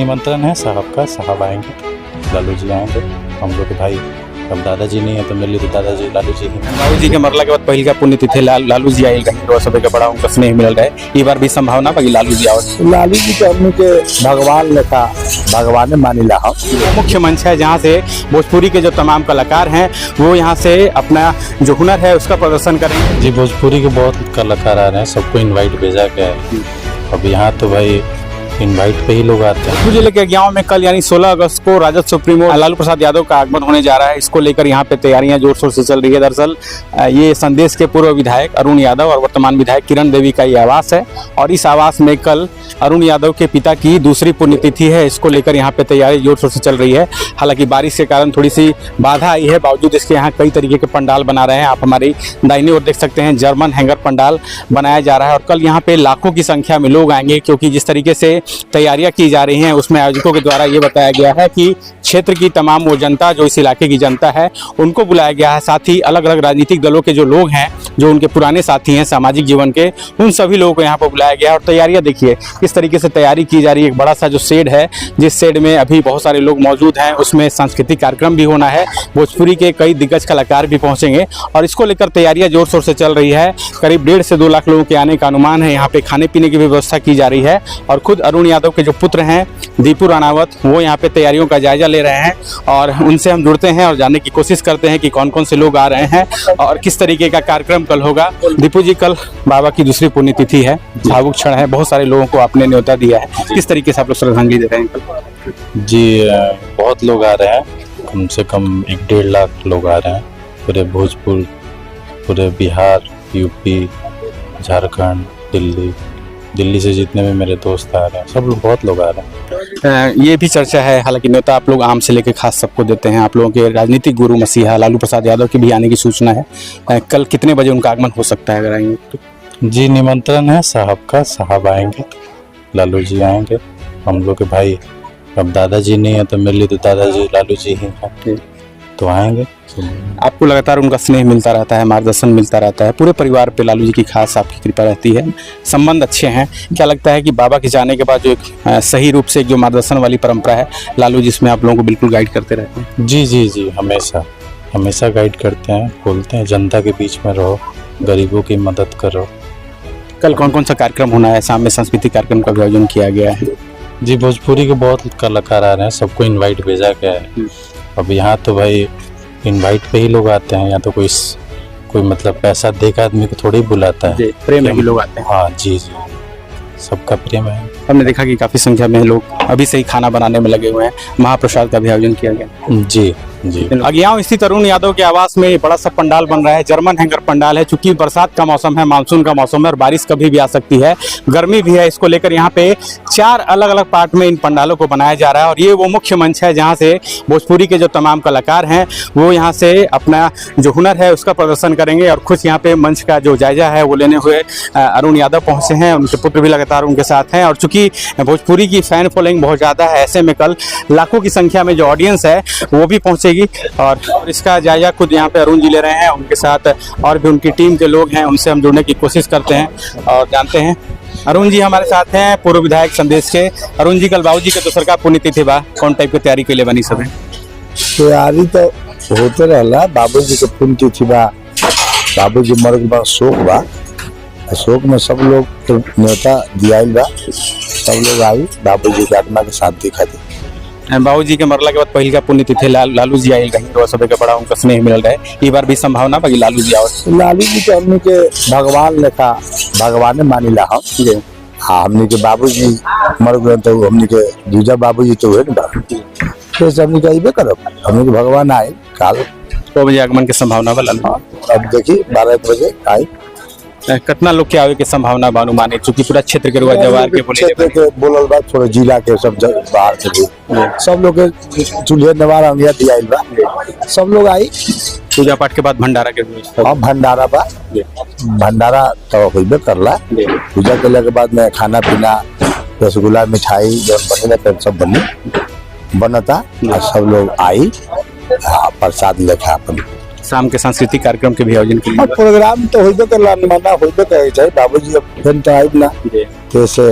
निमंत्रण है साहब का, साहब आएंगे, लालू जी आएंगे। हम लोग के भाई अब दादाजी नहीं है तो मेरे लिए तो दादाजी लालू जी हैं। बाबू जी के मरला के बाद पहली का पुण्यतिथि लालू जी आएगा, हीरो सब के बड़ा उनका स्नेह मिल रहा है। ये बार भी संभावना बाकी लालू जी आओ। लालू जी के हमने के भगवान लेखा भगवान मानिला हम। मुख्य मंच है जहाँ से भोजपुरी के जो तमाम कलाकार हैं वो यहाँ से अपना जो हुनर है उसका प्रदर्शन करेंगे। जी भोजपुरी के बहुत कलाकार आ रहे हैं, सबको इनवाइट भेजा गया है। अब यहाँ तो भाई इनवाइट पे ही लोग आते हैं। भोजपुर जिले के गांव में कल यानी 16 अगस्त को राजद सुप्रीमो लालू प्रसाद यादव का आगमन होने जा रहा है। इसको लेकर यहाँ पे तैयारियां जोर शोर से चल रही है। दरअसल ये संदेश के पूर्व विधायक अरुण यादव और वर्तमान विधायक किरण देवी का ये आवास है और इस आवास में कल अरुण यादव के पिता की दूसरी पुण्यतिथि है। इसको लेकर यहाँ पे तैयारी जोर शोर से चल रही है। हालांकि बारिश के कारण थोड़ी सी बाधा आई है, बावजूद इसके यहाँ कई तरीके के पंडाल बना रहे हैं। आप हमारी दाहिनी ओर देख सकते हैं, जर्मन हैंगर पंडाल बनाया जा रहा है और कल यहाँ पे लाखों की संख्या में लोग आएंगे, क्योंकि जिस तरीके से तैयारियां की जा रही हैं उसमें आयोजकों के द्वारा ये बताया गया है कि क्षेत्र की तमाम वो जनता जो इस इलाके की जनता है उनको बुलाया गया है। साथ ही अलग अलग राजनीतिक दलों के जो लोग हैं, जो उनके पुराने साथी हैं सामाजिक जीवन के, उन सभी लोगों को यहाँ पर बुलाया गया है। और तैयारियां देखिए किस तरीके से तैयारी की जा रही है। एक बड़ा सा जो शेड है, जिस शेड में अभी बहुत सारे लोग मौजूद हैं, उसमें सांस्कृतिक कार्यक्रम भी होना है। भोजपुरी के कई दिग्गज कलाकार भी पहुंचेंगे और इसको लेकर तैयारियां जोर शोर से चल रही है। करीब 1.5 से 2 लाख लोगों के आने का अनुमान है। यहाँ पे खाने पीने की व्यवस्था की जा रही है और खुद अरुण यादव के जो पुत्र हैं दीपू राणावत, वो यहाँ पे तैयारियों का जायजा ले रहे हैं और उनसे हम जुड़ते हैं और जानने की कोशिश करते हैं कि कौन कौन से लोग आ रहे हैं और किस तरीके का कार्यक्रम कल होगा। दीपू जी, कल बाबा की दूसरी पुण्यतिथि है, भावुक क्षण है, बहुत सारे लोगों को आपने न्योता दिया है, किस तरीके से आप लोग श्रद्धांजलि दे रहे हैं? जी बहुत लोग आ रहे हैं, कम से कम 1-1.5 लाख लोग आ रहे हैं। पूरे भोजपुर, पूरे बिहार, यूपी, झारखंड, दिल्ली से जितने भी मेरे दोस्त आ रहे हैं, सब लोग बहुत लोग आ रहे हैं। ये भी चर्चा है, हालांकि न्योता आप लोग आम से लेकर खास सबको देते हैं। आप लोगों के राजनीतिक गुरु मसीहा लालू प्रसाद यादव के भी आने की सूचना है। कल कितने बजे उनका आगमन हो सकता है अगर आएंगे तो? जी निमंत्रण है साहब का, साहब आएंगे, लालू जी आएंगे। हम लोग के भाई अब दादाजी नहीं है तो मेरे लिए तो दादाजी लालू जी ही हैं, तो आएंगे। आपको लगातार उनका स्नेह मिलता रहता है, मार्गदर्शन मिलता रहता है, पूरे परिवार पे लालू जी की खास आपकी कृपा रहती है, संबंध अच्छे हैं। क्या लगता है कि बाबा के जाने के बाद जो एक सही रूप से एक जो मार्गदर्शन वाली परंपरा है लालू जी, इसमें आप लोगों को बिल्कुल गाइड करते रहते हैं? जी हमेशा गाइड करते हैं, बोलते हैं जनता के बीच में रहो, गरीबों की मदद करो। कल कौन कौन सा कार्यक्रम होना है? शाम में सांस्कृतिक कार्यक्रम का भी आयोजन किया गया है। जी भोजपुरी के बहुत कलाकार आ रहे हैं, सबको इनवाइट भेजा गया है। अब यहाँ तो भाई इनवाइट पे ही लोग आते हैं, या तो कोई मतलब पैसा दे के आदमी को थोड़ी ही बुलाता है, प्रेम में भी लोग आते हैं। हाँ जी, सबका प्रेम है। हमने देखा कि काफी संख्या में लोग अभी से ही खाना बनाने में लगे हुए हैं, महाप्रसाद का भी आयोजन किया गया। जी अगियाओं स्थित अरुण यादव के आवास में बड़ा सा पंडाल बन रहा है, जर्मन हैंगर पंडाल है। चूंकि बरसात का मौसम है, मानसून का मौसम है और बारिश कभी भी आ सकती है, गर्मी भी है, इसको लेकर यहाँ पे 4 अलग अलग पार्ट में इन पंडालों को बनाया जा रहा है। और ये वो मुख्य मंच है जहाँ से भोजपुरी के जो तमाम कलाकार हैं वो यहाँ से अपना जो हुनर है उसका प्रदर्शन करेंगे। और खुद यहाँ पे मंच का जो जायजा है वो लेने हुए अरुण यादव पहुँचे हैं, उनके पुत्र भी लगातार उनके साथ हैं। और चूंकि भोजपुरी की फैन फॉलोइंग बहुत ज़्यादा है, ऐसे में कल लाखों की संख्या में जो ऑडियंस है वो भी पहुँचेगी और इसका जायजा खुद यहाँ पे अरुण जी ले रहे हैं। उनके साथ और भी उनकी टीम के लोग हैं, उनसे हम जुड़ने की कोशिश करते हैं और जानते हैं। अरुण जी हमारे साथ हैं, पूर्व विधायक संदेश के। अरुण जी, कल बाबूजी के दूसर का पुण्यतिथि बा, कौन टाइप की तैयारी के लिए बनी सब? तैयारी तो होते रहला। बाबूजी के पुण्यतिथि बा, बाबूजी मर के बाद शोक बा, शोक में सब लोग तो न्योता दियाइल बा, सब लोग आई बाबूजी के आत्मा के शांति खातिर। बाबूजी के मरला के बाद पहली का पुण्यतिथि लालू जी आएगा, हीरो सब के बड़ा उनका स्नेह मिल रहा है। ये बार भी संभावना बाकी लालू जी आओ। लालू जी के हमने के भगवान लेखा भगवान मानिला हम। हाँ, हमने के बाबूजी मर गए तो हमने के दूजा बाबूजी तो हुए ना, तो हमने के अबे करब, हमने के भगवान आए। काल 2 बजे आगमन की संभावना बा लालू? अब देखिए 12 बजे आए। कितना लोग के आवे के संभावना बानू माने, चूंकि पूरा क्षेत्र के रुआ जवार के बोलल बा, थोड़ा जिला के सब बाहर से भी सब लोग के चूल्हे नवार अंगिया दियाइल बा, सब लोग आई। पूजा पाठ के बाद भंडारा के व्यवस्था? हाँ, भंडारा बा, भंडारा तो होइबे करला। पूजा करने के बाद में खाना पीना, रसगुल्ला, मिठाई जो बनेला सब बनता, सब लोग आई प्रसाद लेखा अपन। शाम के सांस्कृतिक कार्यक्रम के भी आयोजन किया? प्रोग्राम तो होइबे करला, माना होइबे करे चाहिए। बाबूजी अब फिर तो आइब ना, जैसे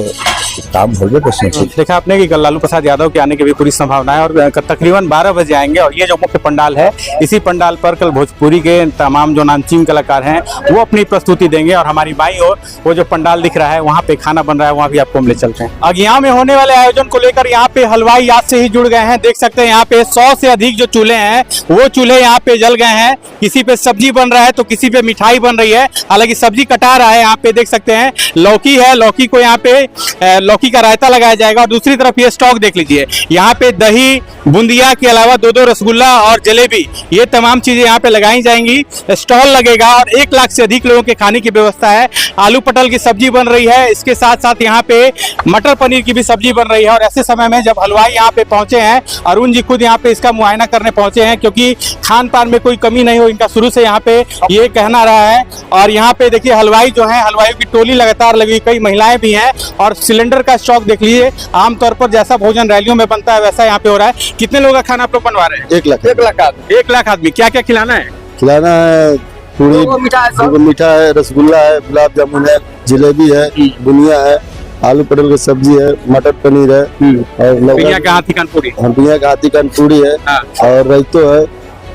काम होगा तो संचित। देखा आपने कि कल लालू प्रसाद यादव के आने की भी पूरी संभावना है और तकरीबन 12 बजे आएंगे। और ये जो मुख्य पंडाल है, इसी पंडाल पर कल भोजपुरी के तमाम जो नामचीन कलाकार हैं वो अपनी प्रस्तुति देंगे। और हमारी बाईं ओर वो जो पंडाल दिख रहा है, वहाँ पे खाना बन रहा है, वहाँ भी आपको हम ले चलते हैं। अगिया में होने वाले आयोजन को लेकर यहाँ पे हलवाई आज से ही जुड़ गए हैं। देख सकते हैं यहाँ पे 100 से अधिक जो चूल्हे हैं वो चूल्हे यहाँ पे जल गए हैं। किसी पे सब्जी बन रहा है तो किसी पे मिठाई बन रही है। हालांकि सब्जी कटा रहा है, यहाँ पे देख सकते हैं लौकी है, लौकी को यहाँ पे लौकी का रायता लगाया जाएगा। और दूसरी तरफ ये स्टॉक देख लीजिए, यहाँ पे दही बूंदिया के अलावा 2-2 रसगुल्ला और जलेबी, ये तमाम चीजें यहाँ पे लगाई जाएंगी। स्टॉल लगेगा और 1 लाख से अधिक लोगों के खाने की व्यवस्था है। आलू पटल की सब्जी बन रही है, इसके साथ साथ यहाँ पे मटर पनीर की भी सब्जी बन रही है। और ऐसे समय में जब हलवाई यहाँ पे पहुंचे हैं, अरुण जी खुद यहाँ पे इसका मुआयना करने पहुंचे हैं, क्योंकि खान पान में कोई कमी नहीं हो, इनका शुरू से यहाँ पे ये कहना रहा है। और यहाँ पे देखिए हलवाई जो है, हलवाइयों की टोली लगातार लगी, कई महिलाएं भी हैं। और सिलेंडर का स्टॉक देख लीजिए, आमतौर पर जैसा भोजन रैलियों में बनता है वैसा यहाँ पे हो रहा है। कितने लोगों का खाना आप लोग बनवा रहे हैं? 1 लाख। 1 लाख आदमी। क्या क्या खिलाना है? खिलाना है पूरी, मीठा है, रसगुल्ला है, गुलाब जामुन है, जलेबी है, बुनिया है, आलू पटल की सब्जी है, मटर पनीर है और पिया का हाथी कानपुरी, हंडिया का हाथी कानपुरी है और रायतो है।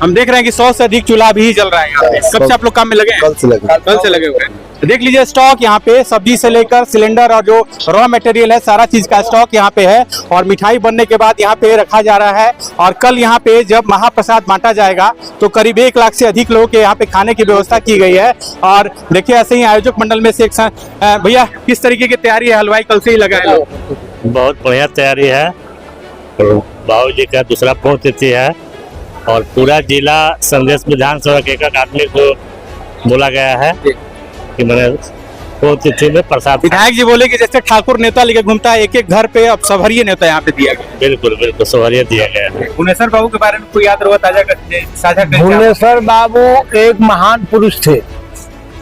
हम देख रहे हैं कि 100 से अधिक चूल्हा भी जल रहा है यहाँ पे। कब से आप लोग काम में लगे हैं? कल से लगे हुए हैं। देख लीजिए स्टॉक यहाँ पे सब्जी से लेकर सिलेंडर और जो रॉ मटेरियल है, सारा चीज का स्टॉक यहाँ पे है। और मिठाई बनने के बाद यहाँ पे रखा जा रहा है। और कल यहाँ पे जब महाप्रसाद बांटा जाएगा तो करीब 1 लाख से अधिक लोगों के यहाँ पे खाने की व्यवस्था की गई है। और देखिए ऐसे ही आयोजक मंडल में से एक भैया किस तरीके की तैयारी है? हलवाई कल से ही लगा है। बहुत बढ़िया तैयारी है। बाबू जी का दूसरा पुण्यतिथि है और पूरा जिला संदेश विधानसभा के एक आदमी को बोला गया है कि मैंने पुण्यतिथि में प्रसाद। विधायक जी बोले कि जैसे ठाकुर नेता लेके घूमता है एक एक घर पे, अब सभरिये नेता यहाँ पे दिया गया। बिल्कुल बिल्कुल सवारिया दिया गया है। भुवनेश्वर बाबू के बारे में कोई याद रहो साझा करें। भुवनेश्वर बाबू एक महान पुरुष थे,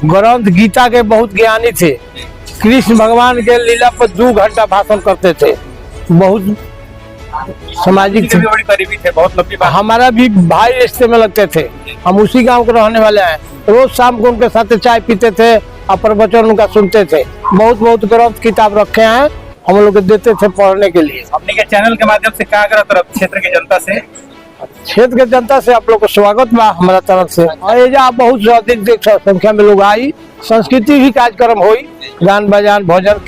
ग्रंथ गीता के बहुत ज्ञानी थे। कृष्ण भगवान के लीला पर 2 घंटा भाषण करते थे। बहुत सामाजिक थे, बड़ी करीबी थे, बहुत लंबी बात। हमारा भी भाई रिश्ते में लगते थे। हम उसी गांव के रहने वाले हैं। रोज शाम को उनके साथ चाय पीते थे और प्रवचन उनका सुनते थे। बहुत ग्रंथ किताब रखे हैं, हम लोग देते थे पढ़ने के लिए। अपने के चैनल के माध्यम से क्या करा तरफ क्षेत्र की जनता से? क्षेत्र के जनता से आप लोग को स्वागत बा हमारा तरफ से। और ये जा बहुत अधिक संख्या में लोग आई, संस्कृति भी कार्यक्रम हुई, गान बजान भोजन